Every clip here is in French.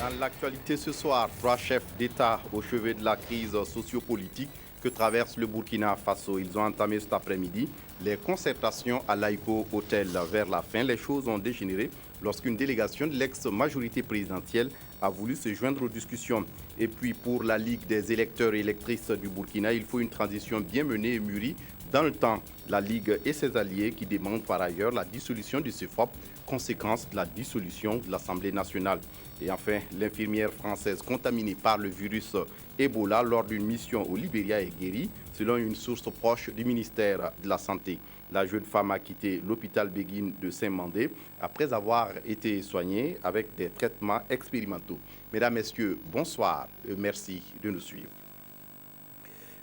Dans l'actualité ce soir, 3 chefs d'État au chevet de la crise sociopolitique que traverse le Burkina Faso. Ils ont entamé cet après-midi les concertations à l'Aïko Hotel. Vers la fin, les choses ont dégénéré lorsqu'une délégation de l'ex-majorité présidentielle a voulu se joindre aux discussions. Et puis pour la Ligue des électeurs et électrices du Burkina, il faut une transition bien menée et mûrie dans le temps. La Ligue et ses alliés qui demandent par ailleurs la dissolution du CEFOP, conséquence de la dissolution de l'Assemblée nationale. Et enfin, l'infirmière française contaminée par le virus Ebola lors d'une mission au Libéria est guérie, selon une source proche du ministère de la Santé. La jeune femme a quitté l'hôpital Béguine de Saint-Mandé après avoir été soignée avec des traitements expérimentaux. Mesdames, Messieurs, bonsoir et merci de nous suivre.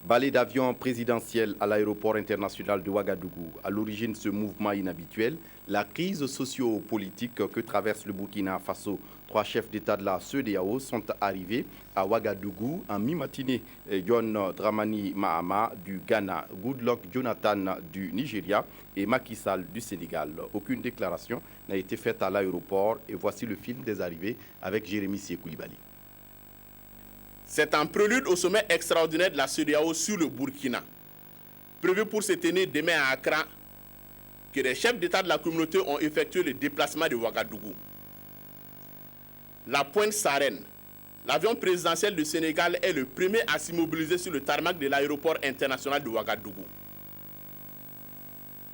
Balai d'avion présidentiel à l'aéroport international de Ouagadougou. À l'origine de ce mouvement inhabituel, la crise socio-politique que traverse le Burkina Faso. 3 chefs d'État de la CEDEAO sont arrivés à Ouagadougou en mi-matinée. John Dramani Mahama du Ghana, Goodluck Jonathan du Nigeria et Macky Sall du Sénégal. Aucune déclaration n'a été faite à l'aéroport et voici le film des arrivées avec Jérémy Siekoulibaly. C'est un prélude au sommet extraordinaire de la CEDEAO sur le Burkina, prévu pour se tenir demain à Accra, que les chefs d'État de la communauté ont effectué le déplacement de Ouagadougou. La Pointe Sarène, l'avion présidentiel du Sénégal, est le premier à s'immobiliser sur le tarmac de l'aéroport international de Ouagadougou.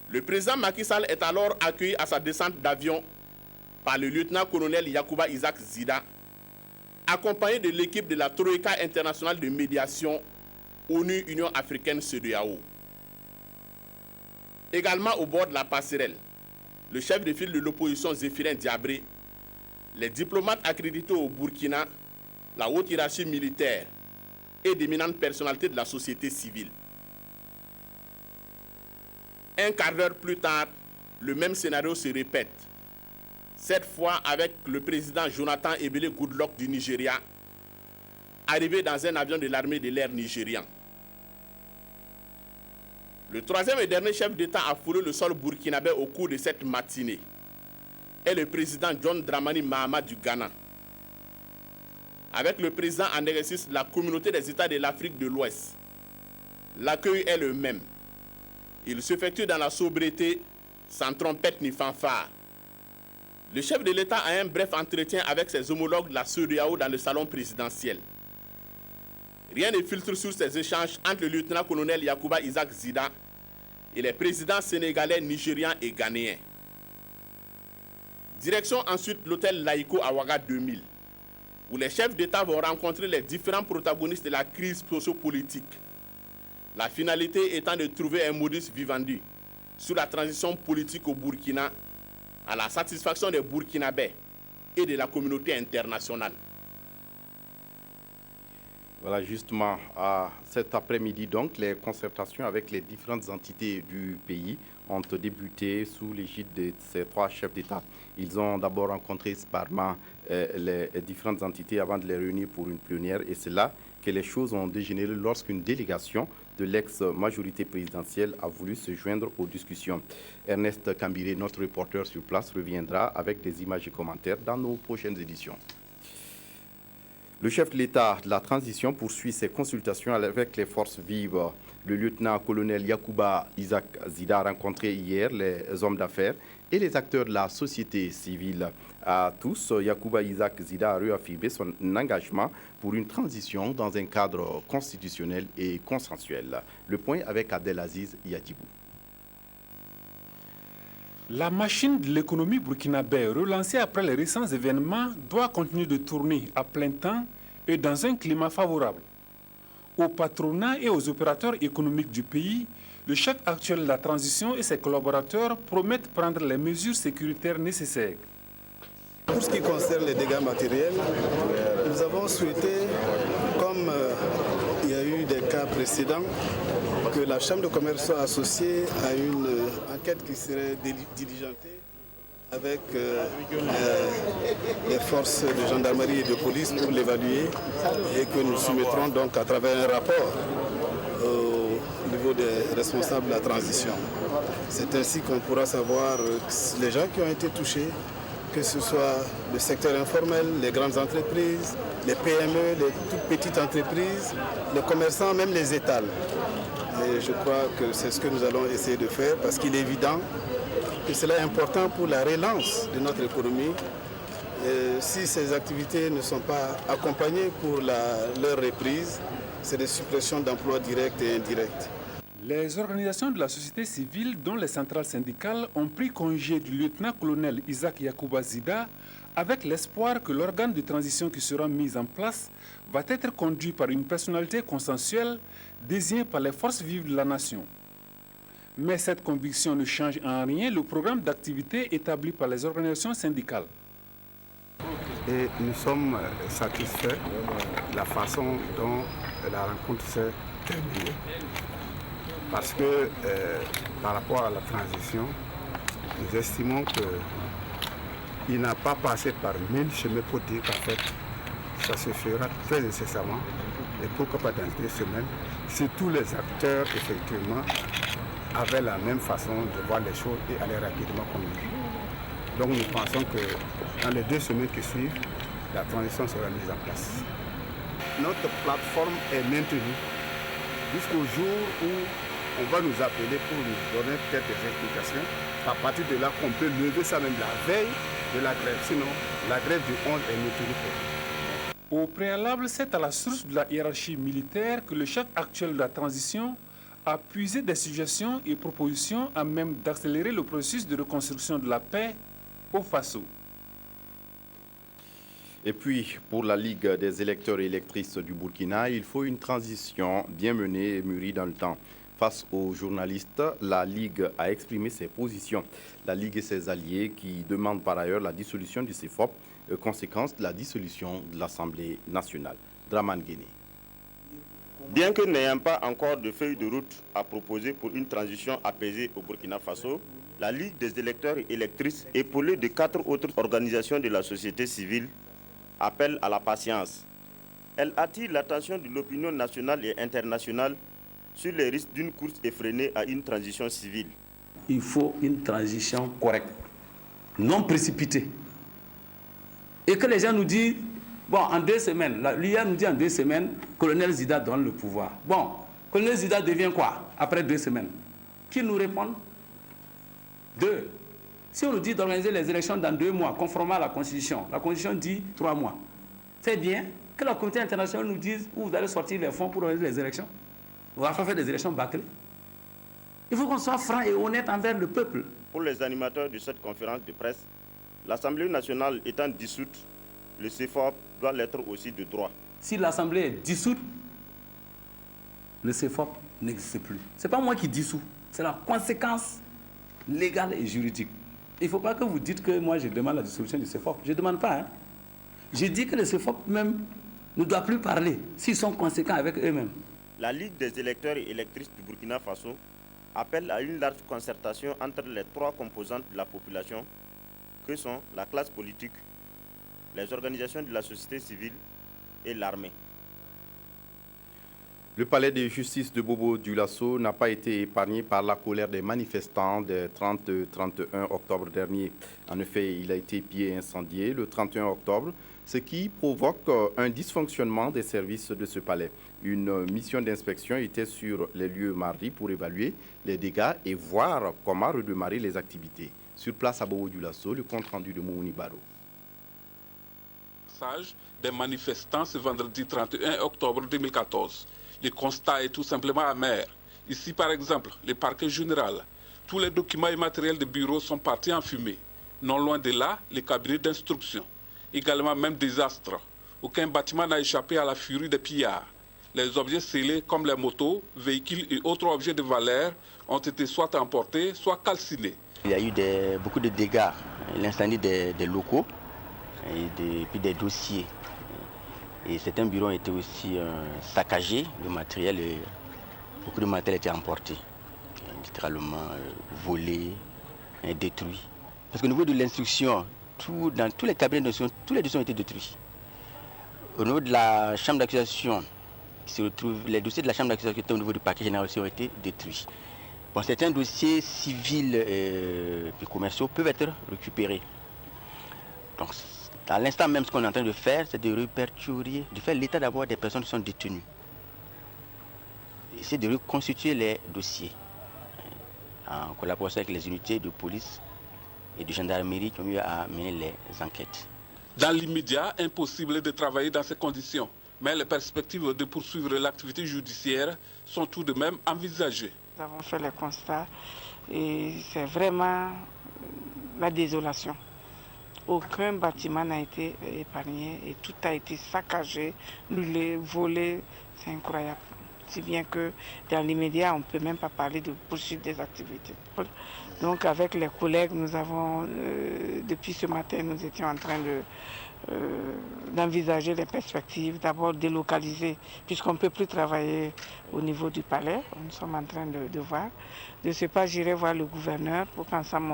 Le président Macky Sall est alors accueilli à sa descente d'avion par le lieutenant-colonel Yacouba Isaac Zida, accompagné de l'équipe de la Troïka internationale de médiation ONU-Union africaine CEDEAO. Également au bord de la passerelle, le chef de file de l'opposition Zéphirin Diabré, les diplomates accrédités au Burkina, la haute hiérarchie militaire et d'éminentes personnalités de la société civile. Un quart d'heure plus tard, le même scénario se répète. Cette fois avec le président Jonathan Ebele Goodluck du Nigeria, arrivé dans un avion de l'armée de l'air nigérian. Le troisième et dernier chef d'État à fouler le sol burkinabé au cours de cette matinée est le président John Dramani Mahama du Ghana. Avec le président en exercice de la communauté des États de l'Afrique de l'Ouest, l'accueil est le même. Il s'effectue dans la sobriété, sans trompette ni fanfare. Le chef de l'État a un bref entretien avec ses homologues de la CEDEAO dans le salon présidentiel. Rien ne filtre sur ces échanges entre le lieutenant-colonel Yacouba Isaac Zida et les présidents sénégalais, nigérians et ghanéens. Direction ensuite l'hôtel Laïko à Ouaga 2000, où les chefs d'État vont rencontrer les différents protagonistes de la crise sociopolitique. La finalité étant de trouver un modus vivendi sur la transition politique au Burkina, à la satisfaction des Burkinabés et de la communauté internationale. Voilà, justement, cet après-midi, donc, les concertations avec les différentes entités du pays ont débuté sous l'égide de ces 3 chefs d'État. Ils ont d'abord rencontré séparément les différentes entités avant de les réunir pour une plénière, et c'est là que les choses ont dégénéré lorsqu'une délégation de l'ex-majorité présidentielle a voulu se joindre aux discussions. Ernest Kambiré, notre reporter sur place, reviendra avec des images et commentaires dans nos prochaines éditions. Le chef de l'État de la transition poursuit ses consultations avec les forces vives. Le lieutenant-colonel Yacouba Isaac Zida a rencontré hier les hommes d'affaires et les acteurs de la société civile. À tous, Yacouba Isaac Zida a réaffirmé son engagement pour une transition dans un cadre constitutionnel et consensuel. Le point avec Abdelaziz Yadibou. La machine de l'économie burkinabé, relancée après les récents événements, doit continuer de tourner à plein temps et dans un climat favorable. Au patronat et aux opérateurs économiques du pays, le chef actuel de la transition et ses collaborateurs promettent prendre les mesures sécuritaires nécessaires. Pour ce qui concerne les dégâts matériels, nous avons souhaité, comme il y a eu des cas précédents, que la Chambre de commerce soit associée à une enquête qui serait diligentée avec les forces de gendarmerie et de police pour l'évaluer et que nous soumettrons donc à travers un rapport au niveau des responsables de la transition. C'est ainsi qu'on pourra savoir les gens qui ont été touchés, que ce soit le secteur informel, les grandes entreprises, les PME, les toutes petites entreprises, les commerçants, même les étals. Et je crois que c'est ce que nous allons essayer de faire parce qu'il est évident que cela est important pour la relance de notre économie. Et si ces activités ne sont pas accompagnées pour leur reprise, c'est des suppressions d'emplois directs et indirects. Les organisations de la société civile, dont les centrales syndicales, ont pris congé du lieutenant-colonel Isaac Yacouba Zida avec l'espoir que l'organe de transition qui sera mis en place va être conduit par une personnalité consensuelle désignée par les forces vives de la nation. Mais cette conviction ne change en rien le programme d'activité établi par les organisations syndicales. Et nous sommes satisfaits de la façon dont la rencontre s'est terminée. Parce que par rapport à la transition, nous estimons qu'il n'a pas passé par 1000 chemins pour dire qu'en fait, ça se fera très incessamment et pourquoi pas dans 2 semaines, si tous les acteurs effectivement avaient la même façon de voir les choses et allaient rapidement comme nous. Donc nous pensons que dans les 2 semaines qui suivent, la transition sera mise en place. Notre plateforme est maintenue jusqu'au jour où on va nous appeler pour nous donner peut-être des explications. À partir de là, qu'on peut lever ça même la veille de la grève. Sinon, la grève du 11 est maintenue pour nous. Au préalable, c'est à la source de la hiérarchie militaire que le chef actuel de la transition a puisé des suggestions et propositions à même d'accélérer le processus de reconstruction de la paix au Faso. Et puis, pour la Ligue des électeurs et électrices du Burkina, il faut une transition bien menée et mûrie dans le temps. Face aux journalistes, la Ligue a exprimé ses positions. La Ligue et ses alliés qui demandent par ailleurs la dissolution du CEFOP, conséquence de la dissolution de l'Assemblée nationale. Draman Guéné. Bien que n'ayant pas encore de feuille de route à proposer pour une transition apaisée au Burkina Faso, la Ligue des électeurs et électrices, épaulée de 4 autres organisations de la société civile, appelle à la patience. Elle attire l'attention de l'opinion nationale et internationale sur les risques d'une course effrénée à une transition civile. Il faut une transition correcte, non précipitée. Et que les gens nous disent, bon, en 2 semaines, l'IA nous dit en 2 semaines, colonel Zida donne le pouvoir. Bon, colonel Zida devient quoi après 2 semaines? Qui nous répond? 2. Si on nous dit d'organiser les élections dans 2 mois, conformément à la Constitution dit 3 mois. C'est bien que la communauté internationale nous dise où vous allez sortir les fonds pour organiser les élections. On va faire des élections bâclées. Il faut qu'on soit franc et honnête envers le peuple. Pour les animateurs de cette conférence de presse, l'Assemblée nationale étant dissoute, le CEFOP doit l'être aussi de droit. Si l'Assemblée est dissoute, le CEFOP n'existe plus. Ce n'est pas moi qui dissous, c'est la conséquence légale et juridique. Il ne faut pas que vous dites que moi je demande la dissolution du CEFOP. Je ne demande pas. Hein. Je dis que le CEFOP même ne doit plus parler s'ils sont conséquents avec eux-mêmes. La Ligue des électeurs et électrices du Burkina Faso appelle à une large concertation entre les 3 composantes de la population que sont la classe politique, les organisations de la société civile et l'armée. Le palais de justice de Bobo-Dioulasso n'a pas été épargné par la colère des manifestants des 30 et 31 octobre dernier. En effet, il a été pillé et incendié le 31 octobre, ce qui provoque un dysfonctionnement des services de ce palais. Une mission d'inspection était sur les lieux mardi pour évaluer les dégâts et voir comment redémarrer les activités. Sur place à Bobo-Dioulasso, le compte-rendu de Moumouni Baro. Des manifestants ce vendredi 31 octobre 2014. Le constat est tout simplement amer. Ici, par exemple, le parquet général. Tous les documents et matériels de bureau sont partis en fumée. Non loin de là, les cabinets d'instruction. Également, même désastre. Aucun bâtiment n'a échappé à la furie des pillards. Les objets scellés comme les motos, véhicules et autres objets de valeur ont été soit emportés, soit calcinés. Il y a eu beaucoup de dégâts. L'incendie des locaux et puis des dossiers. Et certains bureaux ont été aussi saccagés, le matériel, beaucoup de matériel a été emporté, littéralement volé, détruit. Parce qu'au niveau de l'instruction, dans tous les cabinets d'instruction, tous les dossiers ont été détruits. Au niveau de la chambre d'accusation, les dossiers de la chambre d'accusation qui étaient au niveau du parquet général aussi ont été détruits. Bon, certains dossiers civils et commerciaux peuvent être récupérés. Donc, à l'instant même, ce qu'on est en train de faire, c'est de répertorier, de faire l'état d'abord des personnes qui sont détenues. C'est de reconstituer les dossiers en collaboration avec les unités de police et de gendarmerie qui ont eu à mener les enquêtes. Dans l'immédiat, impossible de travailler dans ces conditions, mais les perspectives de poursuivre l'activité judiciaire sont tout de même envisagées. Nous avons fait le constat et c'est vraiment la désolation. Aucun bâtiment n'a été épargné et tout a été saccagé, brûlé, volé. C'est incroyable. Si bien que dans l'immédiat, on ne peut même pas parler de poursuite des activités. Donc avec les collègues, nous avons, depuis ce matin, nous étions en train d'envisager les perspectives, d'abord délocaliser, puisqu'on ne peut plus travailler au niveau du palais. Nous sommes en train de voir. De ce pas, j'irai voir le gouverneur pour qu'ensemble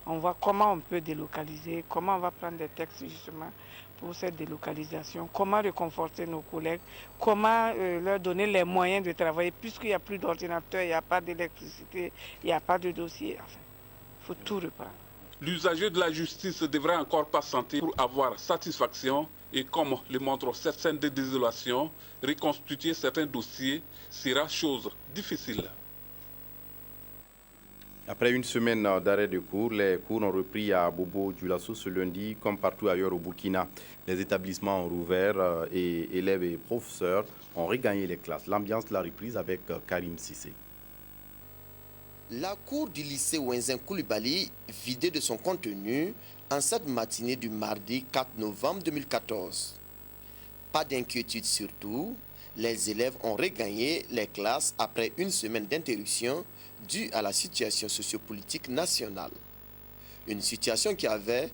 on voit comment on peut délocaliser, comment on va prendre des textes justement pour cette délocalisation, comment réconforter nos collègues, comment leur donner les moyens de travailler, puisqu'il n'y a plus d'ordinateur, il n'y a pas d'électricité, il n'y a pas de dossier. Enfin, il faut tout reprendre. L'usager de la justice devrait encore patienter pour avoir satisfaction et comme le montre cette scène de désolation, reconstituer certains dossiers sera chose difficile. Après une semaine d'arrêt de cours, les cours ont repris à Bobo-Dioulasso ce lundi, comme partout ailleurs au Burkina. Les établissements ont rouvert et élèves et professeurs ont regagné les classes. L'ambiance de la reprise avec Karim Sissé. La cour du lycée Wenzen Koulibaly, vidée de son contenu, en cette matinée du mardi 4 novembre 2014. Pas d'inquiétude surtout, les élèves ont regagné les classes après une semaine d'interruption due à la situation sociopolitique nationale. Une situation qui avait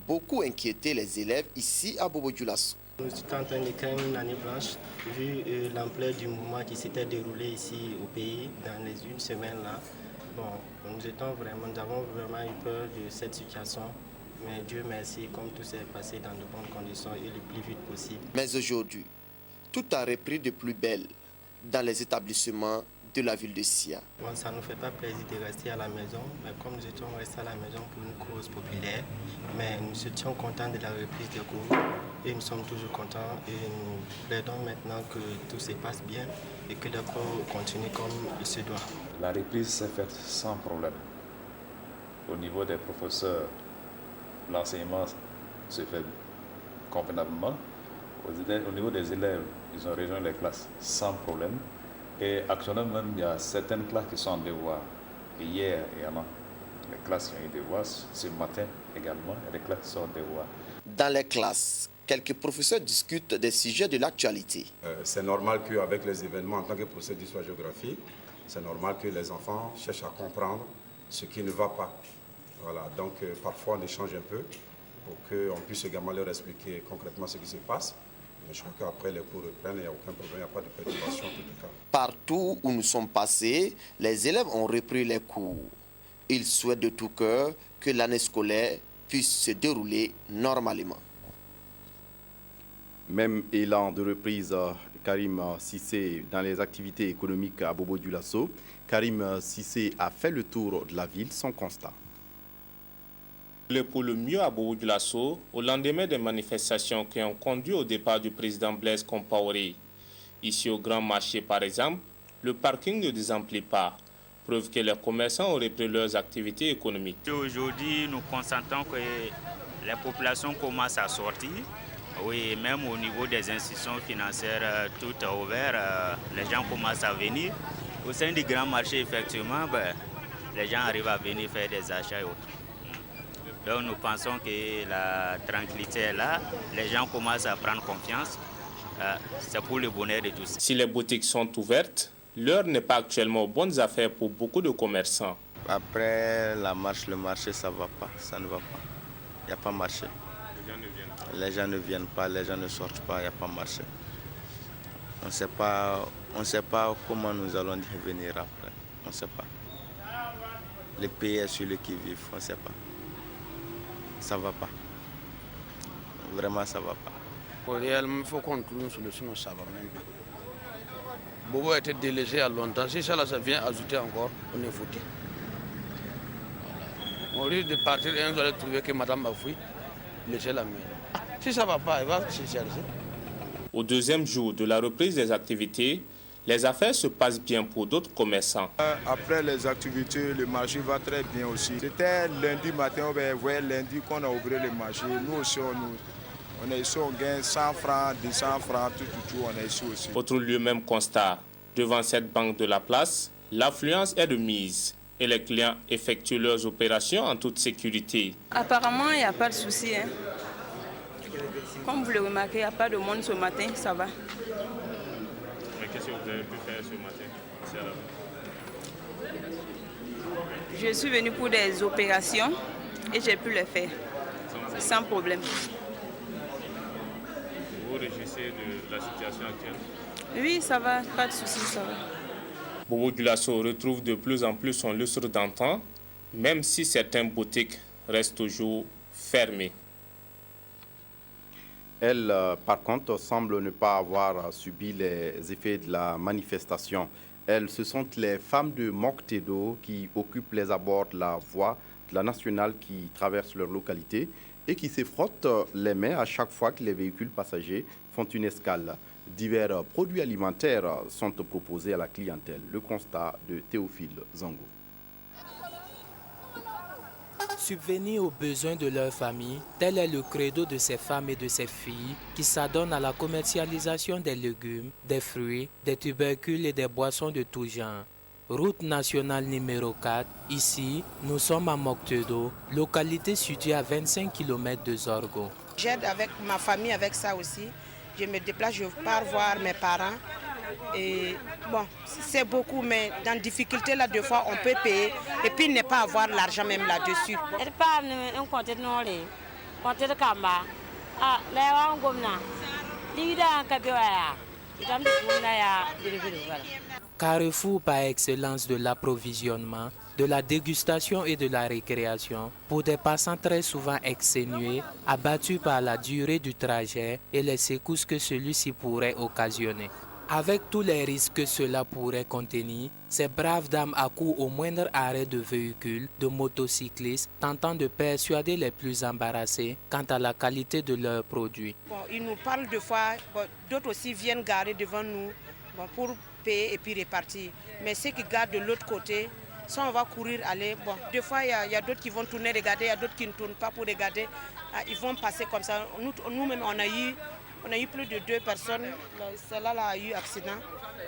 beaucoup inquiété les élèves ici à Bobo-Dioulasso. Nous étions en train de créer une année blanche vu l'ampleur du mouvement qui s'était déroulé ici au pays dans les une semaine là. Bon, nous avons vraiment eu peur de cette situation, mais Dieu merci, comme tout s'est passé dans de bonnes conditions et le plus vite possible. Mais aujourd'hui, tout a repris de plus belle dans les établissements de la ville de Sia. Bon, ça ne nous fait pas plaisir de rester à la maison, mais comme nous étions restés à la maison pour une cause populaire, mais nous étions contents de la reprise des cours et nous sommes toujours contents et nous plaidons maintenant que tout se passe bien et que les cours continuent comme il se doit. La reprise s'est faite sans problème. Au niveau des professeurs, l'enseignement se fait convenablement. Au niveau des élèves, ils ont rejoint les classes sans problème. Et actuellement même, il y a certaines classes qui sont en devoir. Et hier également, les classes qui ont eu des devoirs. Ce matin également, il y a des classes qui sont en devoir. Dans les classes, quelques professeurs discutent des sujets de l'actualité. C'est normal qu'avec les événements, en tant que professeur d'histoire-géographie, c'est normal que les enfants cherchent à comprendre ce qui ne va pas. Voilà, donc parfois on échange un peu pour qu'on puisse également leur expliquer concrètement ce qui se passe. Mais je crois qu'après les cours reprennent, il n'y a aucun problème, il n'y a pas de perturbation en tout cas. Partout où nous sommes passés, les élèves ont repris les cours. Ils souhaitent de tout cœur que l'année scolaire puisse se dérouler normalement. Même élan de reprise, Karim Sissé, dans les activités économiques à Bobo-Dioulasso. Karim Sissé a fait le tour de la ville sans constat. Pour le mieux à Bobo-Dioulasso, au lendemain des manifestations qui ont conduit au départ du président Blaise Compaoré. Ici au Grand Marché par exemple, le parking ne désemplit pas, preuve que les commerçants ont repris leurs activités économiques. Aujourd'hui, nous constatons que les populations commencent à sortir. Oui, même au niveau des institutions financières, tout est ouvert, les gens commencent à venir. Au sein du Grand Marché, effectivement, les gens arrivent à venir faire des achats et autres. Donc nous pensons que la tranquillité est là, les gens commencent à prendre confiance, c'est pour le bonheur de tous. Si les boutiques sont ouvertes, l'heure n'est pas actuellement aux bonnes affaires pour beaucoup de commerçants. Après la marche, le marché, ça ne va pas, ça ne va pas. Il n'y a pas marché. Les gens ne viennent pas, les gens ne sortent pas, il n'y a pas marché. On ne sait pas comment nous allons revenir après, on ne sait pas. Le pays est sur le qui-vive, on ne sait pas. Ça ne va pas. Vraiment, ça ne va pas. Réellement, il faut qu'on trouve une solution, ça va même pas. Bobo a été délaissé à longtemps. Si ça, là, ça vient ajouter encore, on est foutu. Voilà. On risque de partir et on va trouver que madame a fui. laisser la main. Si ça ne va pas, il va se chercher. Au deuxième jour de la reprise des activités, les affaires se passent bien pour d'autres commerçants. Après les activités, le marché va très bien aussi. C'était lundi matin, lundi qu'on a ouvert le marché. Nous aussi, on est ici, on gagne 100 francs, 200 francs, tout, on est ici aussi. Autre lieu, même constat. Devant cette banque de la place, l'affluence est de mise et les clients effectuent leurs opérations en toute sécurité. Apparemment, il n'y a pas de souci. Comme vous le remarquez, il n'y a pas de monde ce matin, ça va. Mais qu'est-ce que vous avez pu faire ce matin? Je suis venue pour des opérations et j'ai pu les faire sans problème. Vous réjouissez de la situation actuelle? Oui, ça va, pas de souci, ça va. Bobo Dioulasso retrouve de plus en plus son lustre d'antan, même si certaines boutiques restent toujours fermées. Elle, par contre, semble ne pas avoir subi les effets de la manifestation. Elles, ce sont les femmes de Moctedo qui occupent les abords de la voie de la nationale qui traverse leur localité et qui se frottent les mains à chaque fois que les véhicules passagers font une escale. Divers produits alimentaires sont proposés à la clientèle. Le constat de Théophile Zango. Subvenir aux besoins de leur famille, tel est le credo de ces femmes et de ces filles qui s'adonnent à la commercialisation des légumes, des fruits, des tubercules et des boissons de tout genre. Route nationale numéro 4, ici, nous sommes à Moctedo, localité située à 25 km de Zorgo. J'aide avec ma famille avec ça aussi. Je me déplace, je pars voir mes parents. Et bon, c'est beaucoup, mais dans difficulté là, deux fois, on peut payer et puis ne pas avoir l'argent même là-dessus. Carrefour par excellence de l'approvisionnement, de la dégustation et de la récréation pour des passants très souvent exténués, abattus par la durée du trajet et les secousses que celui-ci pourrait occasionner. Avec tous les risques que cela pourrait contenir, ces braves dames accourent au moindre arrêt de véhicules, de motocyclistes, tentant de persuader les plus embarrassés quant à la qualité de leurs produits. Bon, ils nous parlent deux fois, d'autres aussi viennent garer devant nous pour payer et puis repartir. Mais ceux qui gardent de l'autre côté, ça on va courir, aller. Bon, deux fois il y a d'autres qui vont tourner, regarder, il y a d'autres qui ne tournent pas pour regarder. Ils vont passer comme ça. Nous-mêmes, on a eu plus de 2 personnes. Celle-là a eu accident.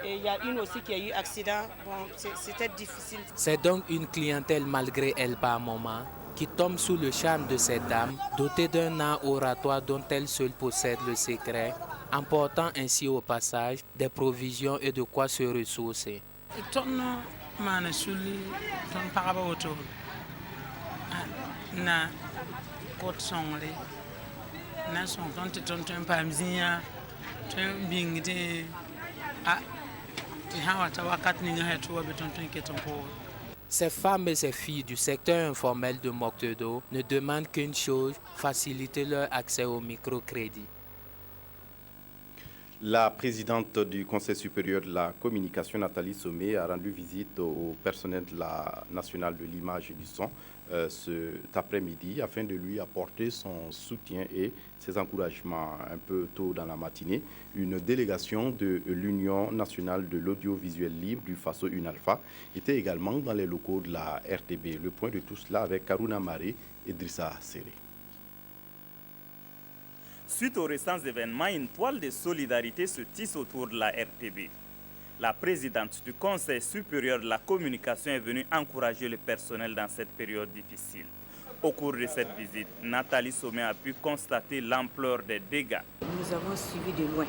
Et il y a une aussi qui a eu accident. Bon, c'était difficile. C'est donc une clientèle malgré elle par moment qui tombe sous le charme de cette dame, dotée d'un art oratoire dont elle seule possède le secret, emportant ainsi au passage des provisions et de quoi se ressourcer. Ces femmes et ces filles du secteur informel de Moctedo ne demandent qu'une chose, faciliter leur accès au microcrédit. La présidente du Conseil supérieur de la communication, Nathalie Sommet, a rendu visite au personnel de la nationale de l'image et du son cet après-midi afin de lui apporter son soutien et ses encouragements un peu tôt dans la matinée. Une délégation de l'Union nationale de l'audiovisuel libre du Faso UNALPHA était également dans les locaux de la RTB. Le point de tout cela avec Karuna Maré et Drissa Serré. Suite aux récents événements, une toile de solidarité se tisse autour de la RTB. La présidente du Conseil supérieur de la communication est venue encourager le personnel dans cette période difficile. Au cours de cette visite, Nathalie Sommet a pu constater l'ampleur des dégâts. Nous avons suivi de loin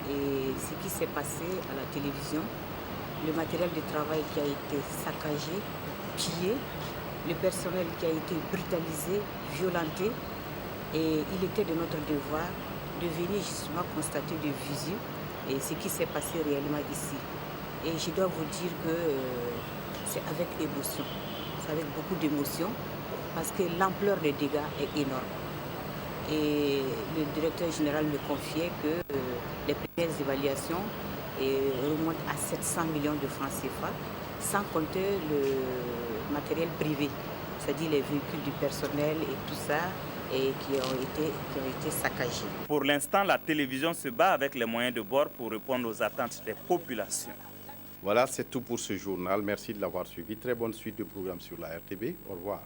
et ce qui s'est passé à la télévision, le matériel de travail qui a été saccagé, pillé, le personnel qui a été brutalisé, violenté. Et il était de notre devoir de venir justement constater de visu et ce qui s'est passé réellement ici. Et je dois vous dire que c'est avec émotion, c'est avec beaucoup d'émotion parce que l'ampleur des dégâts est énorme. Et le directeur général me confiait que les premières évaluations remontent à 700 millions de francs CFA, sans compter le matériel privé, c'est-à-dire les véhicules du personnel et tout ça. et qui ont été saccagés. Pour l'instant, la télévision se bat avec les moyens de bord pour répondre aux attentes des populations. Voilà, c'est tout pour ce journal. Merci de l'avoir suivi. Très bonne suite de programmes sur la RTB. Au revoir.